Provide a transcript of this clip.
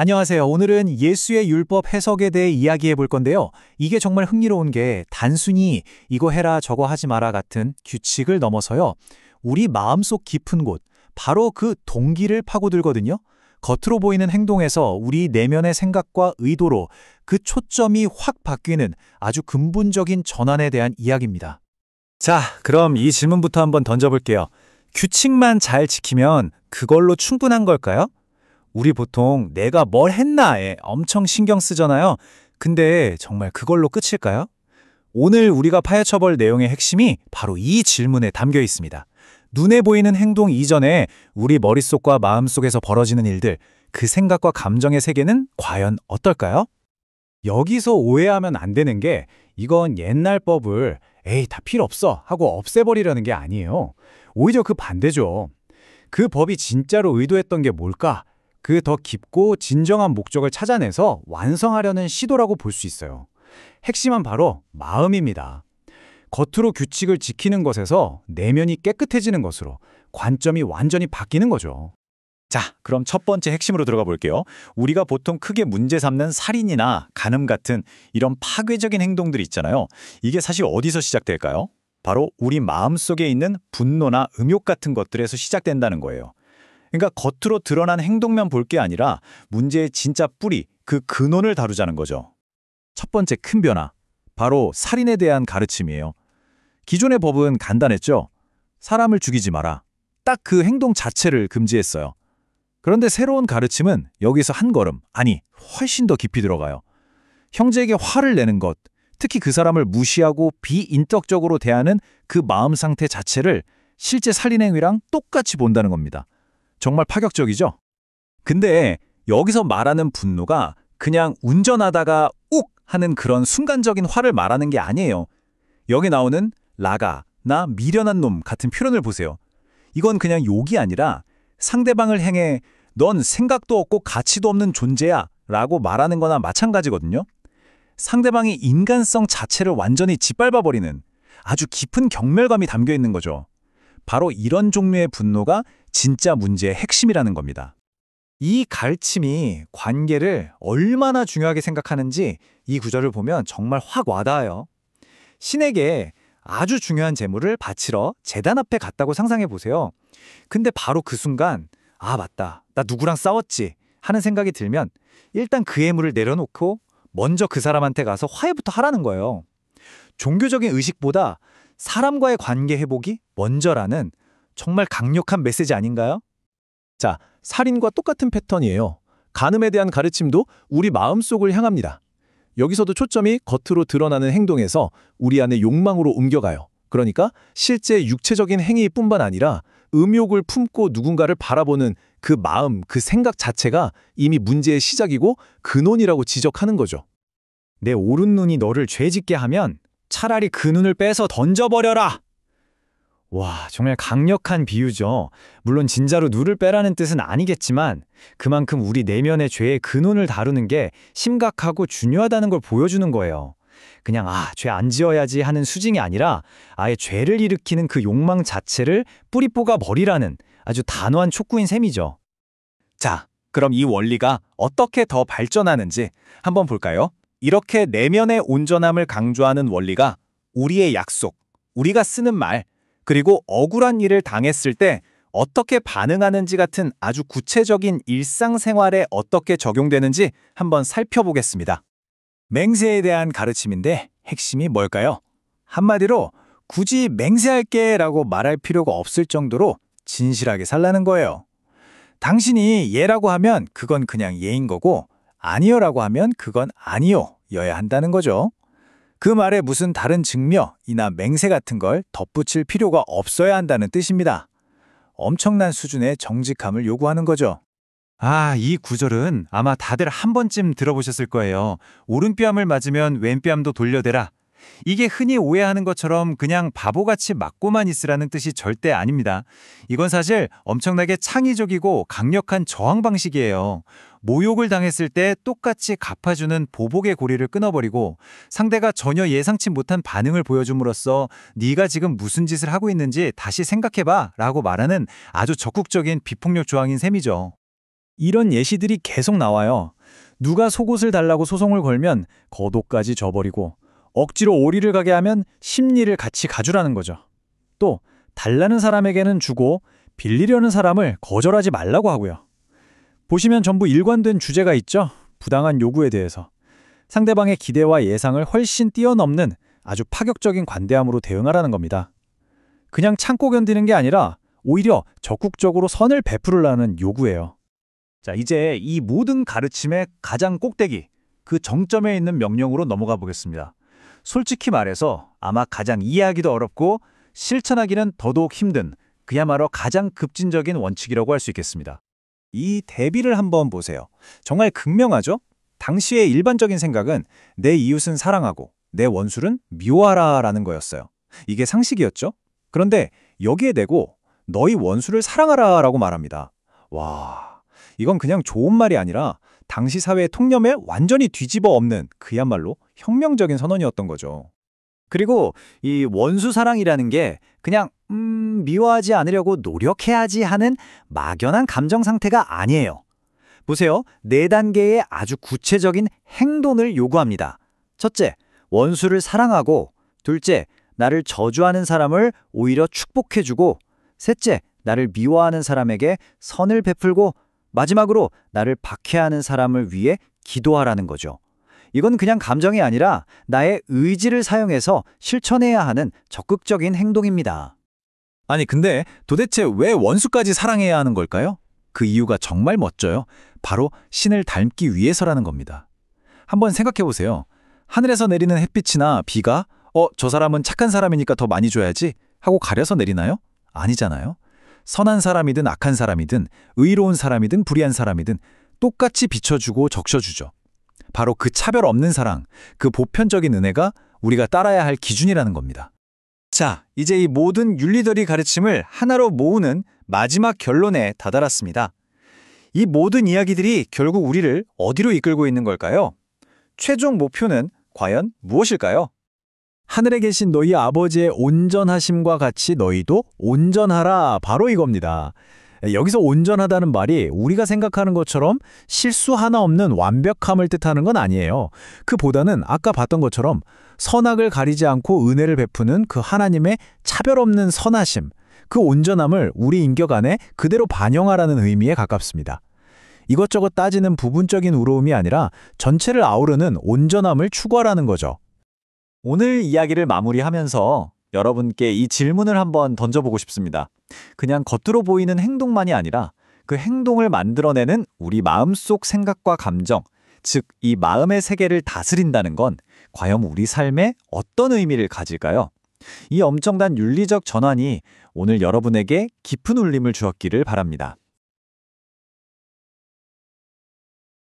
안녕하세요. 오늘은 예수의 율법 해석에 대해 이야기해 볼 건데요. 이게 정말 흥미로운 게 단순히 이거 해라 저거 하지 마라 같은 규칙을 넘어서요. 우리 마음속 깊은 곳, 바로 그 동기를 파고들거든요. 겉으로 보이는 행동에서 우리 내면의 생각과 의도로 그 초점이 확 바뀌는 아주 근본적인 전환에 대한 이야기입니다. 자, 그럼 이 질문부터 한번 던져볼게요. 규칙만 잘 지키면 그걸로 충분한 걸까요? 우리 보통 내가 뭘 했나에 엄청 신경 쓰잖아요. 근데 정말 그걸로 끝일까요? 오늘 우리가 파헤쳐볼 내용의 핵심이 바로 이 질문에 담겨 있습니다. 눈에 보이는 행동 이전에 우리 머릿속과 마음속에서 벌어지는 일들, 그 생각과 감정의 세계는 과연 어떨까요? 여기서 오해하면 안 되는 게 이건 옛날 법을 에이 다 필요 없어 하고 없애버리려는 게 아니에요. 오히려 그 반대죠. 그 법이 진짜로 의도했던 게 뭘까? 그 더 깊고 진정한 목적을 찾아내서 완성하려는 시도라고 볼 수 있어요. 핵심은 바로 마음입니다. 겉으로 규칙을 지키는 것에서 내면이 깨끗해지는 것으로 관점이 완전히 바뀌는 거죠. 자, 그럼 첫 번째 핵심으로 들어가 볼게요. 우리가 보통 크게 문제 삼는 살인이나 간음 같은 이런 파괴적인 행동들 있잖아요. 이게 사실 어디서 시작될까요? 바로 우리 마음속에 있는 분노나 음욕 같은 것들에서 시작된다는 거예요. 그러니까 겉으로 드러난 행동만 볼 게 아니라 문제의 진짜 뿌리, 그 근원을 다루자는 거죠. 첫 번째 큰 변화, 바로 살인에 대한 가르침이에요. 기존의 법은 간단했죠. 사람을 죽이지 마라. 딱 그 행동 자체를 금지했어요. 그런데 새로운 가르침은 여기서 한 걸음, 아니 훨씬 더 깊이 들어가요. 형제에게 화를 내는 것, 특히 그 사람을 무시하고 비인격적으로 대하는 그 마음 상태 자체를 실제 살인 행위랑 똑같이 본다는 겁니다. 정말 파격적이죠? 근데 여기서 말하는 분노가 그냥 운전하다가 욱 하는 그런 순간적인 화를 말하는 게 아니에요. 여기 나오는 라가, 나 미련한 놈 같은 표현을 보세요. 이건 그냥 욕이 아니라 상대방을 향해 넌 생각도 없고 가치도 없는 존재야 라고 말하는 거나 마찬가지거든요. 상대방의 인간성 자체를 완전히 짓밟아버리는 아주 깊은 경멸감이 담겨 있는 거죠. 바로 이런 종류의 분노가 진짜 문제의 핵심이라는 겁니다. 이 가르침이 관계를 얼마나 중요하게 생각하는지 이 구절을 보면 정말 확 와닿아요. 신에게 아주 중요한 재물을 바치러 제단 앞에 갔다고 상상해 보세요. 근데 바로 그 순간 아 맞다, 나 누구랑 싸웠지 하는 생각이 들면 일단 그 예물을 내려놓고 먼저 그 사람한테 가서 화해부터 하라는 거예요. 종교적인 의식보다 사람과의 관계 회복이 먼저라는 정말 강력한 메시지 아닌가요? 자, 살인과 똑같은 패턴이에요. 간음에 대한 가르침도 우리 마음속을 향합니다. 여기서도 초점이 겉으로 드러나는 행동에서 우리 안의 욕망으로 옮겨가요. 그러니까 실제 육체적인 행위뿐만 아니라 음욕을 품고 누군가를 바라보는 그 마음, 그 생각 자체가 이미 문제의 시작이고 근원이라고 지적하는 거죠. 내 오른눈이 너를 죄짓게 하면 차라리 그 눈을 빼서 던져버려라! 와, 정말 강력한 비유죠. 물론 진짜로 눈을 빼라는 뜻은 아니겠지만 그만큼 우리 내면의 죄의 근원을 다루는 게 심각하고 중요하다는 걸 보여주는 거예요. 그냥 죄 안 지어야지 하는 수준이 아니라 아예 죄를 일으키는 그 욕망 자체를 뿌리 뽑아 버리라는 아주 단호한 촉구인 셈이죠. 자, 그럼 이 원리가 어떻게 더 발전하는지 한번 볼까요? 이렇게 내면의 온전함을 강조하는 원리가 우리의 약속, 우리가 쓰는 말, 그리고 억울한 일을 당했을 때 어떻게 반응하는지 같은 아주 구체적인 일상생활에 어떻게 적용되는지 한번 살펴보겠습니다. 맹세에 대한 가르침인데 핵심이 뭘까요? 한마디로 굳이 맹세할게 라고 말할 필요가 없을 정도로 진실하게 살라는 거예요. 당신이 예라고 하면 그건 그냥 예인 거고 아니요라고 하면 그건 아니요여야 한다는 거죠. 그 말에 무슨 다른 증명이나 맹세 같은 걸 덧붙일 필요가 없어야 한다는 뜻입니다. 엄청난 수준의 정직함을 요구하는 거죠. 이 구절은 아마 다들 한 번쯤 들어보셨을 거예요. 오른뺨을 맞으면 왼뺨도 돌려대라. 이게 흔히 오해하는 것처럼 그냥 바보같이 맞고만 있으라는 뜻이 절대 아닙니다. 이건 사실 엄청나게 창의적이고 강력한 저항 방식이에요. 모욕을 당했을 때 똑같이 갚아주는 보복의 고리를 끊어버리고 상대가 전혀 예상치 못한 반응을 보여줌으로써 네가 지금 무슨 짓을 하고 있는지 다시 생각해봐 라고 말하는 아주 적극적인 비폭력 저항인 셈이죠. 이런 예시들이 계속 나와요. 누가 속옷을 달라고 소송을 걸면 겉옷까지 줘버리고 억지로 오리를 가게 하면 심리를 같이 가주라는 거죠. 또 달라는 사람에게는 주고 빌리려는 사람을 거절하지 말라고 하고요. 보시면 전부 일관된 주제가 있죠. 부당한 요구에 대해서. 상대방의 기대와 예상을 훨씬 뛰어넘는 아주 파격적인 관대함으로 대응하라는 겁니다. 그냥 참고 견디는 게 아니라 오히려 적극적으로 선을 베풀으라는 요구예요. 자, 이제 이 모든 가르침의 가장 꼭대기, 그 정점에 있는 명령으로 넘어가 보겠습니다. 솔직히 말해서 아마 가장 이해하기도 어렵고 실천하기는 더더욱 힘든 그야말로 가장 급진적인 원칙이라고 할 수 있겠습니다. 이 대비를 한번 보세요. 정말 극명하죠? 당시의 일반적인 생각은 내 이웃은 사랑하고 내 원수는 미워하라라는 거였어요. 이게 상식이었죠? 그런데 여기에 대고 너희 원수를 사랑하라라고 말합니다. 와, 이건 그냥 좋은 말이 아니라 당시 사회의 통념에 완전히 뒤집어 엎는 그야말로 혁명적인 선언이었던 거죠. 그리고 이 원수 사랑이라는 게 그냥 미워하지 않으려고 노력해야지 하는 막연한 감정 상태가 아니에요. 보세요. 4단계의 아주 구체적인 행동을 요구합니다. 첫째, 원수를 사랑하고, 둘째, 나를 저주하는 사람을 오히려 축복해주고, 셋째, 나를 미워하는 사람에게 선을 베풀고, 마지막으로 나를 박해하는 사람을 위해 기도하라는 거죠. 이건 그냥 감정이 아니라 나의 의지를 사용해서 실천해야 하는 적극적인 행동입니다. 아니, 근데 도대체 왜 원수까지 사랑해야 하는 걸까요? 그 이유가 정말 멋져요. 바로 신을 닮기 위해서라는 겁니다. 한번 생각해 보세요. 하늘에서 내리는 햇빛이나 비가 저 사람은 착한 사람이니까 더 많이 줘야지 하고 가려서 내리나요? 아니잖아요. 선한 사람이든 악한 사람이든 의로운 사람이든 불의한 사람이든 똑같이 비춰주고 적셔주죠. 바로 그 차별 없는 사랑, 그 보편적인 은혜가 우리가 따라야 할 기준이라는 겁니다. 자, 이제 이 모든 윤리들의 가르침을 하나로 모으는 마지막 결론에 다다랐습니다. 이 모든 이야기들이 결국 우리를 어디로 이끌고 있는 걸까요? 최종 목표는 과연 무엇일까요? 하늘에 계신 너희 아버지의 온전하심과 같이 너희도 온전하라, 바로 이겁니다. 여기서 온전하다는 말이 우리가 생각하는 것처럼 실수 하나 없는 완벽함을 뜻하는 건 아니에요. 그보다는 아까 봤던 것처럼 선악을 가리지 않고 은혜를 베푸는 그 하나님의 차별 없는 선하심, 그 온전함을 우리 인격 안에 그대로 반영하라는 의미에 가깝습니다. 이것저것 따지는 부분적인 의로움이 아니라 전체를 아우르는 온전함을 추구하라는 거죠. 오늘 이야기를 마무리하면서 여러분께 이 질문을 한번 던져보고 싶습니다. 그냥 겉으로 보이는 행동만이 아니라 그 행동을 만들어내는 우리 마음속 생각과 감정, 즉 이 마음의 세계를 다스린다는 건 과연 우리 삶에 어떤 의미를 가질까요? 이 엄청난 윤리적 전환이 오늘 여러분에게 깊은 울림을 주었기를 바랍니다.